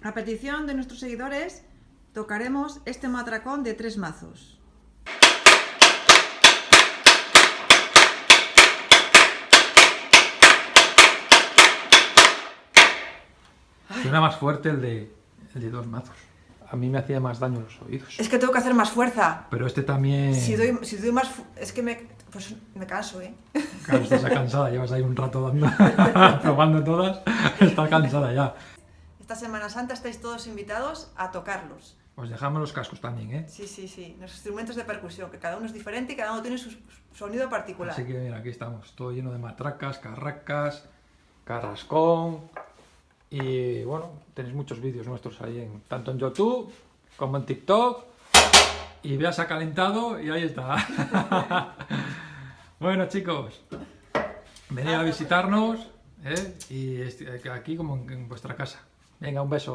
A petición de nuestros seguidores, tocaremos este matracón de 3 mazos. Suena más fuerte el de 2 mazos. A mí me hacía más daño en los oídos. Es que tengo que hacer más fuerza. Pero este también... Si doy más... Es que me canso, ¿eh? Claro, estás cansada, llevas ahí un rato dando, probando todas, estás cansada ya. Esta Semana Santa estáis todos invitados a tocarlos. Os dejamos los cascos también, ¿eh? Sí. Los instrumentos de percusión, que cada uno es diferente y cada uno tiene su sonido particular. Así que mira, aquí estamos, todo lleno de matracas, carracas, carrascón. Y bueno, tenéis muchos vídeos nuestros ahí, tanto en YouTube como en TikTok. Y veas ha calentado y ahí está. Bueno, chicos, venid a visitarnos, ¿eh? Y aquí como en vuestra casa. Venga, un beso.